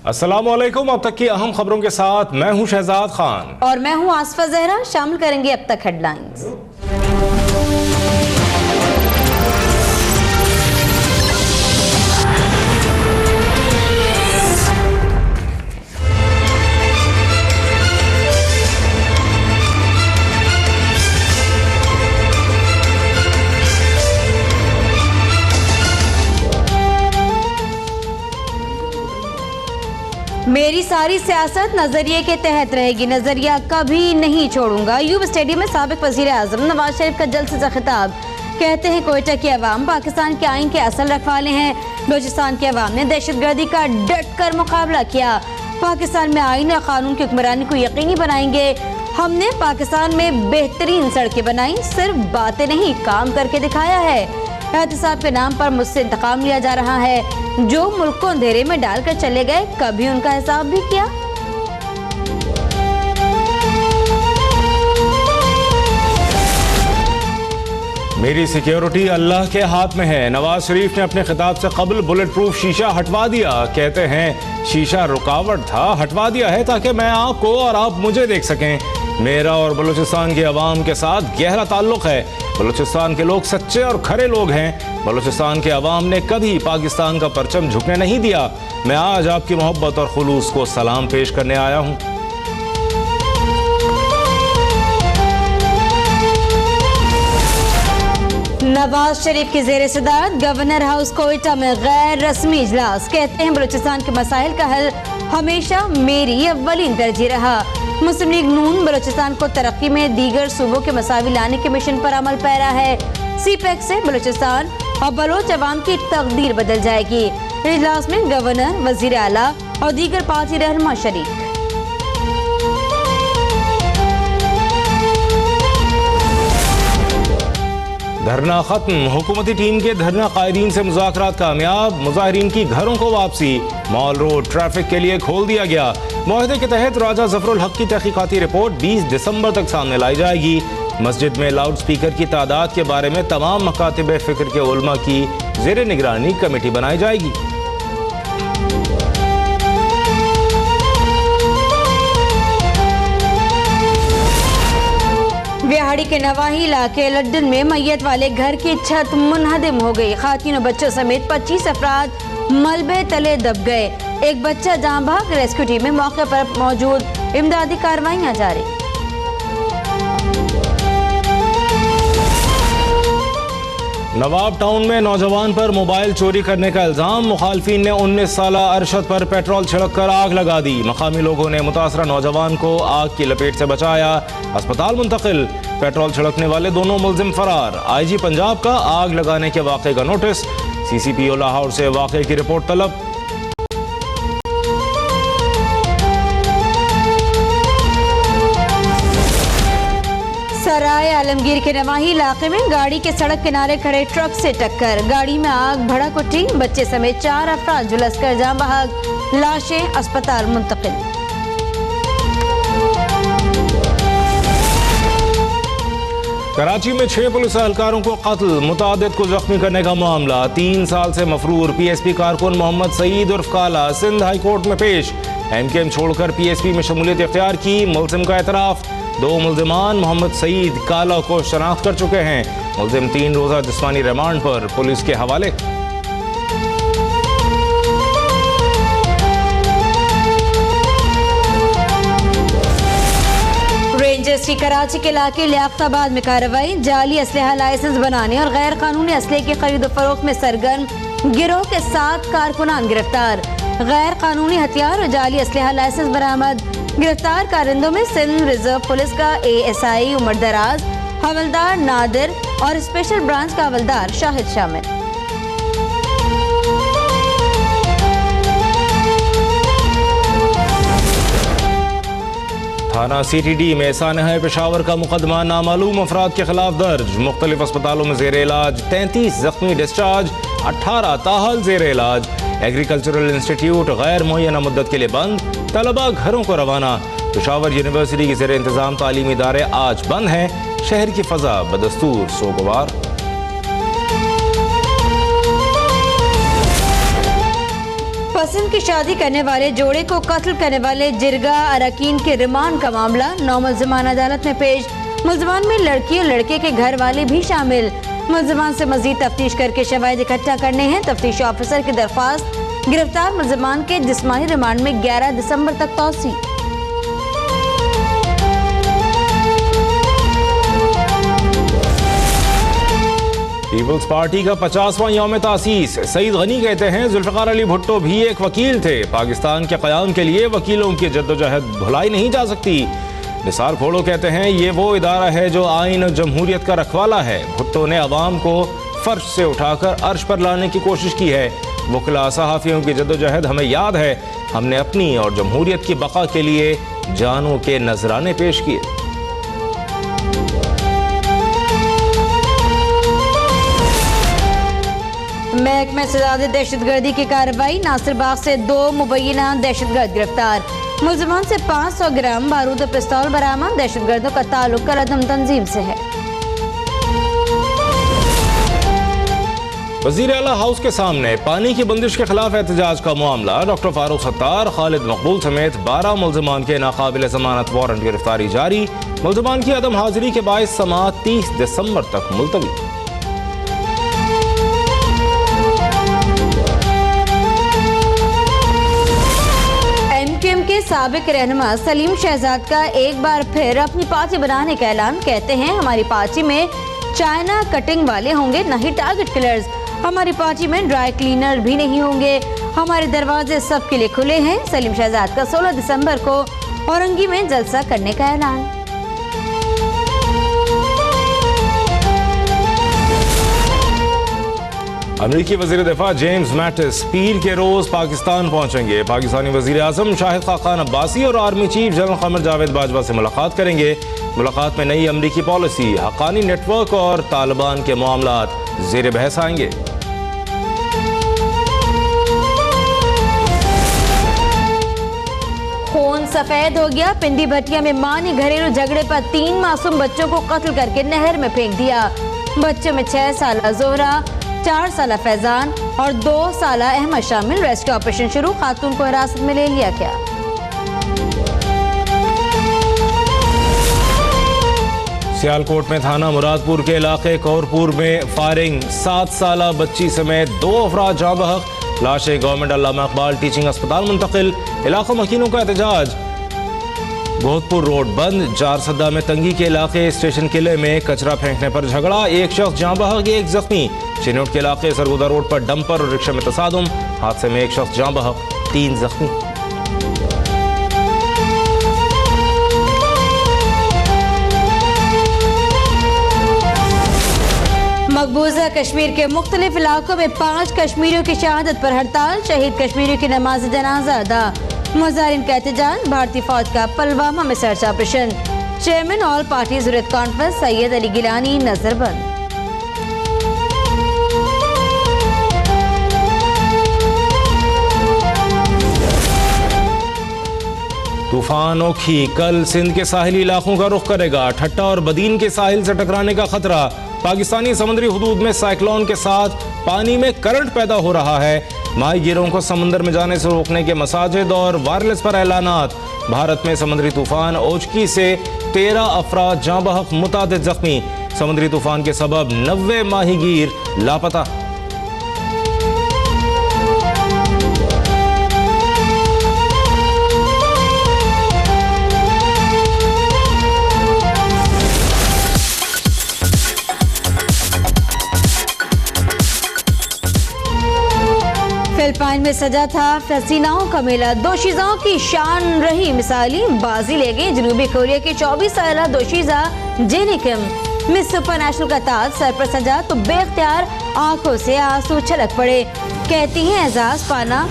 अस्सलामुअलैकुम। अब तक की अहम खबरों के साथ मैं हूं शहजाद खान और मैं हूं आसफा जहरा। शामिल करेंगे अब तक हेडलाइंस। मेरी सारी सियासत नजरिए के तहत रहेगी, नजरिया कभी नहीं छोड़ूंगा। यूब स्टेडियम में साबिक वजीर आजम नवाज शरीफ का जलसे से खिताब। कहते हैं कोयटा की अवाम पाकिस्तान के आइन के असल रखवाले हैं। बलूचिस्तान की अवाम ने दहशतगर्दी का डट कर मुकाबला किया। पाकिस्तान में आइन और कानून की हुक्मरानी को यकीनी बनाएंगे। हमने पाकिस्तान में बेहतरीन सड़कें बनाई, सिर्फ बातें नहीं काम करके दिखाया है। एहतसाब के नाम पर मुझसे इंतकाम लिया जा रहा है। जो मुल्क को अंधेरे में डालकर चले गए, कभी उनका हिसाब भी किया? मेरी सिक्योरिटी अल्लाह के हाथ में है। नवाज शरीफ ने अपने खिताब से कबल बुलेट प्रूफ शीशा हटवा दिया। कहते हैं शीशा रुकावट था, हटवा दिया है ताकि मैं आपको और आप मुझे देख सकें। मेरा और बलूचिस्तान के अवाम के साथ गहरा ताल्लुक है। बलूचिस्तान के लोग सच्चे और खरे लोग हैं। बलूचिस्तान के अवाम ने कभी पाकिस्तान का परचम झुकने नहीं दिया। मैं आज आपकी मोहब्बत और खुलूस को सलाम पेश करने आया हूँ। नवाज शरीफ की जेर सदारत गवर्नर हाउस कोयटा में गैर रस्मी इजलास। कहते हैं बलूचिस्तान के मसाइल का हल हमेशा मेरी अव्वलीन तरजीह रहा। मुस्लिम लीग नून बलूचिस्तान को तरक्की में दीगर सूबों के मसावी लाने के मिशन पर अमल पैरा है। सीपैक से बलूचिस्तान और बलोच अवाम की तकदीर बदल जाएगी। इजलास में गवर्नर, वजीर आला और दीगर पार्टी रहनुमा शरीक। धरना खत्म। हुकूमती टीम के धरना कायदीन से मुज़ाकरात कामयाब। मुज़ाहिरीन की घरों को वापसी। मॉल रोड ट्रैफिक के लिए खोल दिया गया। मुआहदे के तहत राजा जफरुल हक की तहकीकाती रिपोर्ट 20 दिसंबर तक सामने लाई जाएगी। मस्जिद में लाउड स्पीकर की तादाद के बारे में तमाम मकातिब फिक्र के उलमा की ज़ेर निगरानी कमेटी बनाई जाएगी। बिहाड़ी के नवाही इलाके लड्डन में मैयत वाले घर की छत मुनहदिम हो गई। खातिन और बच्चों समेत 25 अफराद मलबे तले दब गए। एक बच्चा जान भाग। रेस्क्यू टीम में मौके पर मौजूद। इमदादी कार्रवाइयां जारी। नवाब टाउन में नौजवान पर मोबाइल चोरी करने का इल्जाम। मुखालफिन ने 19 साला अरशद पर पेट्रोल छिड़क कर आग लगा दी। मकामी लोगों ने मुतासरा नौजवान को आग की लपेट से बचाया, अस्पताल मुंतकिल। पेट्रोल छिड़कने वाले दोनों मुलजिम फरार। IG पंजाब का आग लगाने के वाक़े का नोटिस। CCPO लाहौर से वाक़े की रिपोर्ट तलब। सराय आलमगीर के नवाही इलाके में गाड़ी के सड़क किनारे खड़े ट्रक से टक्कर। गाड़ी में आग भड़क उठी। बच्चे समेत 4 अफराद झुलसकर जान बहक। लाशें अस्पताल मुंतकिल। कराची में 6 पुलिस एहलकारों को कत्ल, मुतादिद को जख्मी करने का मामला। 3 साल से मफरूर PSP कारकुन मोहम्मद सईद उर्फ काला सिंध हाई कोर्ट में पेश। MKM छोड़कर PSP में शमूलियत इख्तियार की। मुलजिम का एतराफ। 2 मुलजिमान मोहम्मद सईद काला को शनाख्त कर चुके हैं। मुलजिम 3 रोजा जिस्मानी रिमांड पर पुलिस के हवाले। रेंजर्स की कराची के इलाके लियाकताबाद में कार्रवाई। जाली असलहा लाइसेंस बनाने और गैर कानूनी असले की खरीद फरोख्त में सरगर्म गिरोह के 7 कारकुनान गिरफ्तार। गैर कानूनी हथियार और जाली असलहा लाइसेंस बरामद। गिरफ्तार कारिंदों में सिंध रिजर्व पुलिस का ASI उमर दराज, हवलदार नादिर और स्पेशल ब्रांच का हवलदार शाहिद शामिल। थाना CTD में सानहा पेशावर का मुकदमा नामालूम अफराद के खिलाफ दर्ज। मुख्तलिफ अस्पतालों में जेर इलाज। 33 जख्मी डिस्चार्ज, 18 ताहल जेर इलाज। एग्रीकल्चरल इंस्टीट्यूट गैर मुअय्यना मुद्दत के लिए बंद। तलबा घरों को रवाना। पेशावर यूनिवर्सिटी के जेर इंतजाम तालीमी इदारे आज बंद हैं। शहर की फजा बदस्तूर सोगवार। पसंद की शादी करने वाले जोड़े को कत्ल करने वाले जिरगा अरकान के रिमांड का मामला 9 मुल्ज़िमान अदालत में पेश। मुल्ज़िमान में लड़की और लड़के के घर वाले भी शामिल। मुल्ज़िमान से मजीद तफ्तीश करके शवाहिद इकट्ठा करने हैं। तफ्तीशी ऑफिसर की दरख्वास्त, गिरफ्तार मुल्ज़िमान के जिस्मानी रिमांड में 11 दिसंबर तक तौसी। पीपल्स पार्टी का 50वां यौम तासीस। सईद गनी कहते हैं जुल्फ़िकार अली भुट्टो भी एक वकील थे। पाकिस्तान के क़याम के लिए वकीलों की जद्दोजहद भुलाई नहीं जा सकती। निसार खोड़ो कहते हैं ये वो इदारा है जो आइन और जमहूरियत का रखवाला है। भुट्टो ने अवाम को फर्श से उठाकर अर्श पर लाने की कोशिश की है। वकला सहाफ़ियों की जद्दोजहद हमें याद है। हमने अपनी और जमहूरियत की बका के लिए जानों के नजराने पेश किए। महकमे से ज़्यादा दहशतगर्दी की कार्रवाई। नासिरबाग से 2 मुबैना दहशतगर्द गिरफ्तार। मुल्ज़िमान से 500 ग्राम बारूद और पिस्तौल बरामद। दहशतगर्दों का ताल्लुक करदम तंजीम से है। वज़ीर आला हाउस के सामने पानी की बंदिश के खिलाफ एहतजाज का मामला। डॉक्टर फारूक सत्तार, खालिद मकबूल समेत 12 मुल्ज़िमान के नाकाबिल ज़मानत वारंट गिरफ्तारी जारी। मुल्ज़िमान की अदम हाजिरी के बायस समाअत 30 दिसंबर तक मुलतवी। के साबिक रहनुमा सलीम शहजाद का एक बार फिर अपनी पार्टी बनाने का ऐलान। कहते हैं हमारी पार्टी में चाइना कटिंग वाले होंगे, न ही टारगेट किलर्स। हमारी पार्टी में ड्राई क्लीनर भी नहीं होंगे। हमारे दरवाजे सबके लिए खुले हैं। सलीम शहजाद का 16 दिसंबर को औरंगी में जलसा करने का ऐलान। अमरीकी वज़ीर दिफा जेम्स मैटिस पीर के रोज पाकिस्तान पहुंचेंगे। पाकिस्तानी वज़ीर आज़म शाहिद खाकान अब्बासी और आर्मी चीफ जनरल क़मर जावेद बाजवा से मुलाकात करेंगे। मुलाकात में नई अमरीकी पॉलिसी, हक़ानी नेटवर्क और तालिबान के मामलात ज़ेर बहस आएंगे। खून सफेद हो गया। पिंडी भटिया में मां ने घरेलू झगड़े पर 3 मासूम बच्चों को कत्ल करके नहर में फेंक दिया। बच्चों में 6 साला जोहरा, 4 साला फैजान और 2 साला अहमद शामिल। रेस्क्यू ऑपरेशन शुरू। खातून को हिरासत में ले लिया गया। सियालकोट में थाना मुरादपुर के इलाके कौरपुर में फायरिंग। 7 साला बच्ची समेत 2 अफराद जाँ बहक। लाशें गवर्नमेंट अल्लामा इकबाल टीचिंग अस्पताल मुंतकिल। इलाका मकीनों का एहतजाज। गोहतपुर रोड बंद। जारसद्दा में तंगी के इलाके स्टेशन किले में कचरा फेंकने पर झगड़ा। 1 शख्स जाँ बहक, 1 जख्मी। चिनौट के इलाके सरगोदा रोड पर डंपर और रिक्शा में तसादुम। हादसे में 1 शख्स जाँ बहक, 3 जख्मी। मकबूजा कश्मीर के मुख्तलिफ इलाकों में 5 कश्मीरियों की शहादत पर हड़ताल। शहीद कश्मीरियों की नमाज जनाजा अदा। मुजाहिरीन का एहतजाज। भारतीय फौज का पुलवामा में search operation. Chairman all parties Hurriyat conference Syed Ali Geelani नजरबंद। तूफान ओखी कल सिंध के साहिली इलाकों का रुख करेगा। ठट्टा और बदीन के साहिल से टकराने का खतरा। पाकिस्तानी समुद्री हुदूद में साइक्लोन के साथ पानी में करंट पैदा हो रहा है। माहीगीरों को समंदर में जाने से रोकने के मसाजिद और वायरलेस पर ऐलानात। भारत में समुद्री तूफान ओचकी से 13 अफराद जाँ बहक, मुतादिद जख्मी। समुद्री तूफान के सबब 90 माहीगीर लापता। फिलिपाइन में सजा था फसीनाओं का मेला। दोशीज़ाओं की शान रही मिसाली। बाजी ले गई जनूबी कोरिया की 24 साला दोशीज़ा जेनी किम। मिस सुपर नेशनल का ताज सर पर सजा तो बेख्तियार आंखों से आंसू छलक पड़े। कहती हैं एजाज पाना